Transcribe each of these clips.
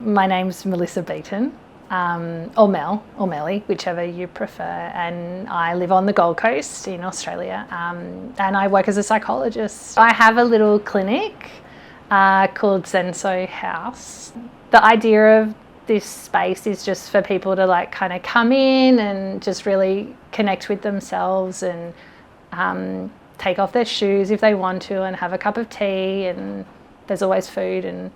my name's Melissa Beaton, or Mel, or Melly, whichever you prefer, and I live on the Gold Coast in Australia, and I work as a psychologist. I have a little clinic called Senso House. The idea of this space is just for people to like kind of come in and just really connect with themselves and take off their shoes if they want to and have a cup of tea, and there's always food and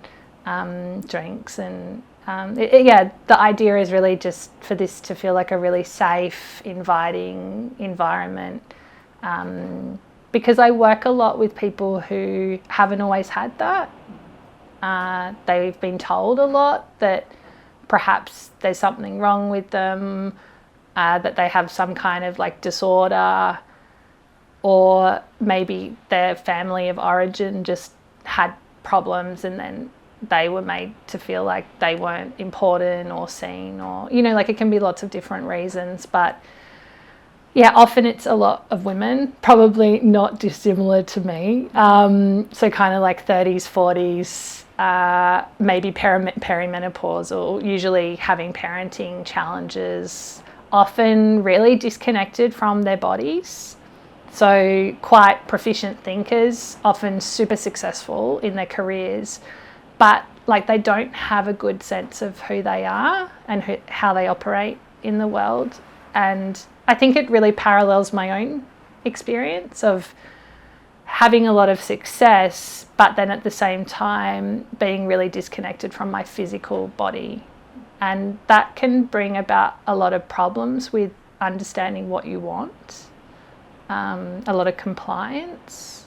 drinks, and the idea is really just for this to feel like a really safe, inviting environment, because I work a lot with people who haven't always had that. They've been told a lot that perhaps there's something wrong with them, that they have some kind of like disorder, or maybe their family of origin just had problems and then they were made to feel like they weren't important or seen, or, you know, like it can be lots of different reasons. But yeah, often it's a lot of women, probably not dissimilar to me. So kind of like 30s, 40s, maybe perimenopausal, usually having parenting challenges, often really disconnected from their bodies. So quite proficient thinkers, often super successful in their careers, but like they don't have a good sense of who they are and how they operate in the world. And I think it really parallels my own experience of having a lot of success, but then at the same time being really disconnected from my physical body. And that can bring about a lot of problems with understanding what you want, a lot of compliance.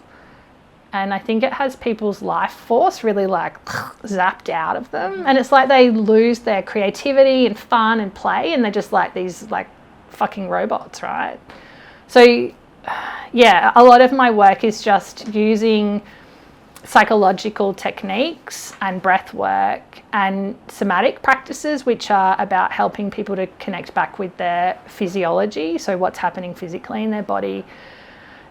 And I think it has people's life force really like zapped out of them. And it's like they lose their creativity and fun and play, and they're just like these like fucking robots, right? So yeah, a lot of my work is just using psychological techniques and breath work and somatic practices, which are about helping people to connect back with their physiology, so what's happening physically in their body,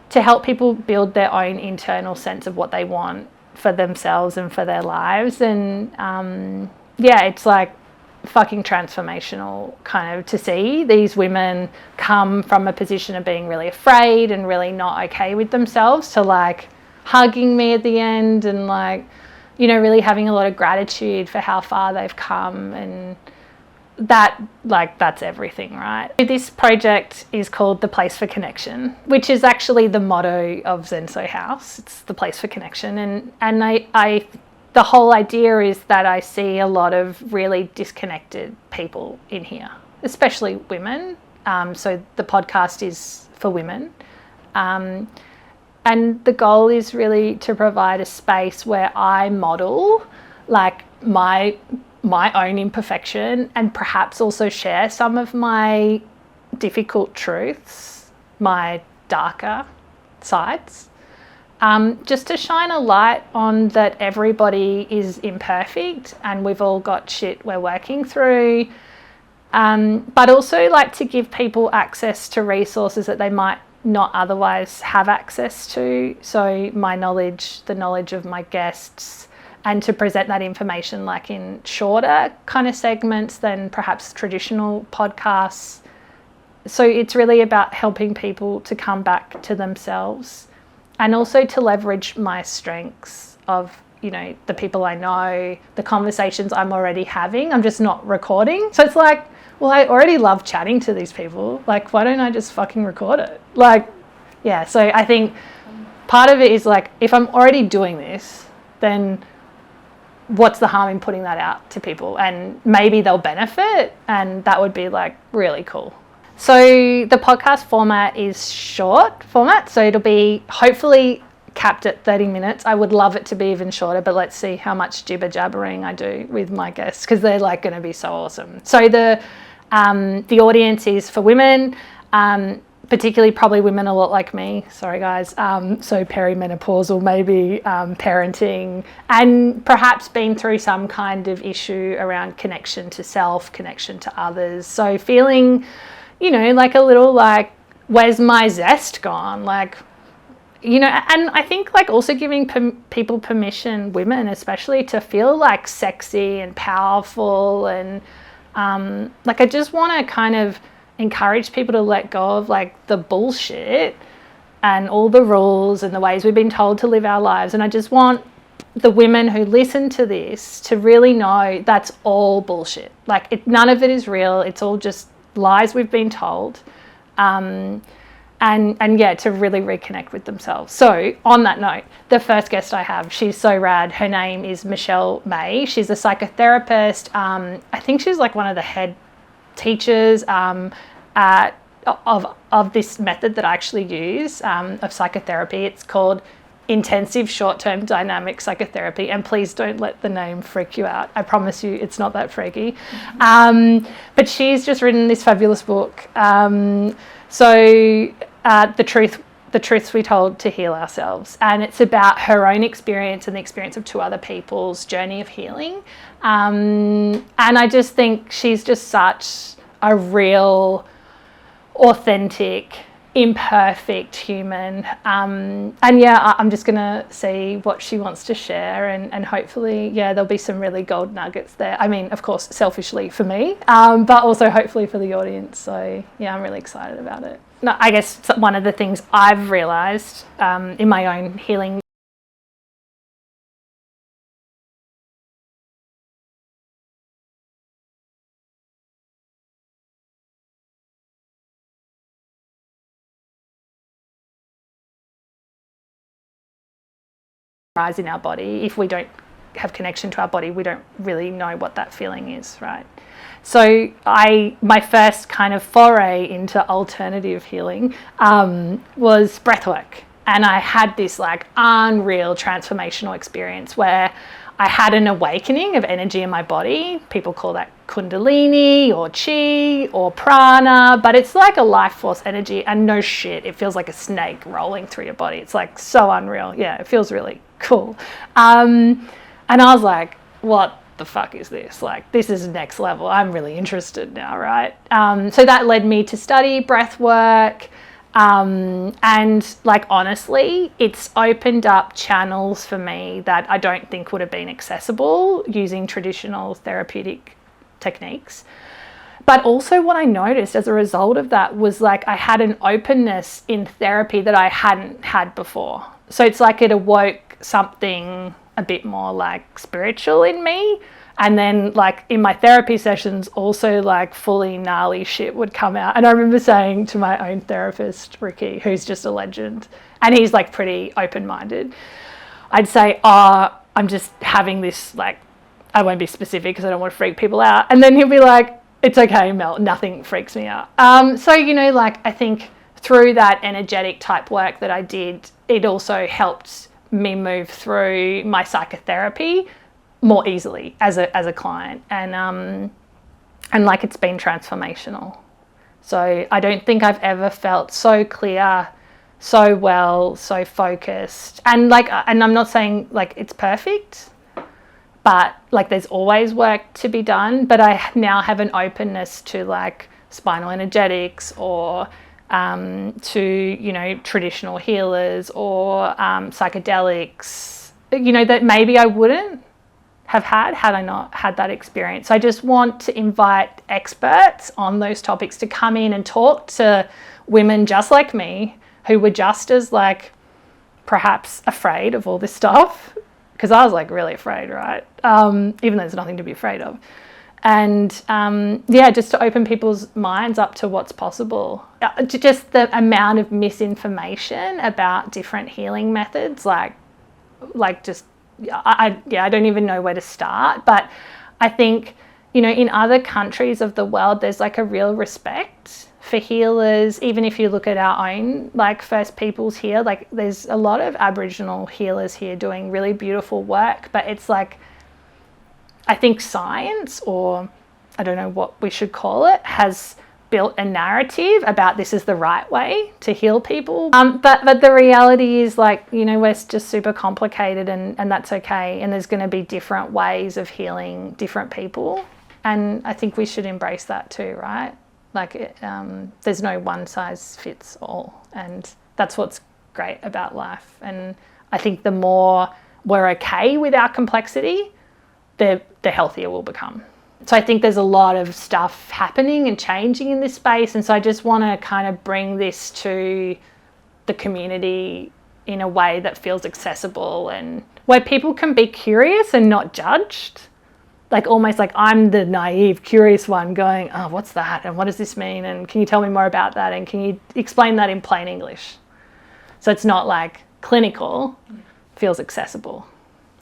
to help people build their own internal sense of what they want for themselves and for their lives. And it's like fucking transformational kind of to see these women come from a position of being really afraid and really not okay with themselves to like hugging me at the end and like, you know, really having a lot of gratitude for how far they've come. And that, like, that's everything, right? This project is called The Place for Connection, which is actually the motto of Senso House. It's the place for connection. And I the whole idea is that I see a lot of really disconnected people in here, especially women. So the podcast is for women. And the goal is really to provide a space where I model like my own imperfection, and perhaps also share some of my difficult truths, my darker sides, just to shine a light on that everybody is imperfect and we've all got shit we're working through, but also like to give people access to resources that they might not otherwise have access to. So my knowledge, the knowledge of my guests, and to present that information like in shorter kind of segments than perhaps traditional podcasts. So it's really about helping people to come back to themselves, and also to leverage my strengths of, you know, the people I know, the conversations I'm already having. I'm just not recording. So it's like, well, I already love chatting to these people. Like, why don't I just fucking record it? Like, yeah. So I think part of it is like, if I'm already doing this, then what's the harm in putting that out to people? And maybe they'll benefit, and that would be like really cool. So the podcast format is short format, so it'll be hopefully capped at 30 minutes. I would love it to be even shorter, but let's see how much jibber jabbering I do with my guests, because they're like going to be so awesome. So the audience is for women, particularly probably women a lot like me, sorry guys, so perimenopausal, maybe parenting, and perhaps been through some kind of issue around connection to self, connection to others. So feeling, you know, like a little like, where's my zest gone? Like, you know, and I think like also giving people permission, women especially, to feel like sexy and powerful, and like I just want to kind of encourage people to let go of like the bullshit and all the rules and the ways we've been told to live our lives. And I just want the women who listen to this to really know that's all bullshit. Like none of it is real. It's all just lies we've been told. And yeah, to really reconnect with themselves. So on that note, the first guest I have, she's so rad. Her name is Michelle May. She's a psychotherapist. I think she's like one of the head teachers of this method that I actually use of psychotherapy. It's called intensive short-term dynamic psychotherapy, and please don't let the name freak you out. I promise you it's not that freaky. But she's just written this fabulous book. The truths we told to heal ourselves, and it's about her own experience and the experience of two other people's journey of healing. And I just think she's just such a real, authentic, imperfect human. And yeah, I'm just gonna see what she wants to share, and hopefully, yeah, there'll be some really gold nuggets there. I mean, of course, selfishly for me, but also hopefully for the audience. So yeah, I'm really excited about it. No, I guess one of the things I've realized in my own healing rise in our body. If we don't have connection to our body, we don't really know what that feeling is, right? So my first kind of foray into alternative healing was breathwork. And I had this like unreal transformational experience where I had an awakening of energy in my body. People call that kundalini or chi or prana, but it's like a life force energy, and no shit, it feels like a snake rolling through your body. It's like so unreal. Yeah, it feels really cool. And I was like, what the fuck is this? Like, this is next level. I'm really interested now, right? So that led me to study breath work. And like, honestly, it's opened up channels for me that I don't think would have been accessible using traditional therapeutic techniques. But also what I noticed as a result of that was like I had an openness in therapy that I hadn't had before. So it's like it awoke something a bit more like spiritual in me. And then like in my therapy sessions also like fully gnarly shit would come out. And I remember saying to my own therapist, Ricky, who's just a legend, and he's like pretty open-minded, I'd say, I'm just having this, like, I won't be specific because I don't want to freak people out. And then he'll be like, it's okay, Mel, nothing freaks me out. So, you know, like I think through that energetic type work that I did, it also helped me move through my psychotherapy more easily as a client, and like it's been transformational. So I don't think I've ever felt so clear, so well, so focused, and I'm not saying like it's perfect, but like there's always work to be done. But I now have an openness to like spinal energetics or to, you know, traditional healers or psychedelics, you know, that maybe I wouldn't have had I not had that experience. I just want to invite experts on those topics to come in and talk to women just like me who were just as like perhaps afraid of all this stuff, because I was like really afraid, right? Even though there's nothing to be afraid of. And yeah, just to open people's minds up to what's possible. Just the amount of misinformation about different healing methods, like just, I don't even know where to start. But I think, you know, in other countries of the world, there's like a real respect for healers. Even if you look at our own like First Peoples here, like there's a lot of Aboriginal healers here doing really beautiful work, but it's like, I think science, or I don't know what we should call it, has built a narrative about this is the right way to heal people. But the reality is, like, you know, we're just super complicated, and that's okay. And there's going to be different ways of healing different people. And I think we should embrace that too, right? Like, there's no one size fits all. And that's what's great about life. And I think the more we're okay with our complexity, the healthier we'll become. So I think there's a lot of stuff happening and changing in this space. And so I just want to kind of bring this to the community in a way that feels accessible and where people can be curious and not judged. Like almost like I'm the naive, curious one going, oh, what's that? And what does this mean? And can you tell me more about that? And can you explain that in plain English? So it's not like clinical, feels accessible.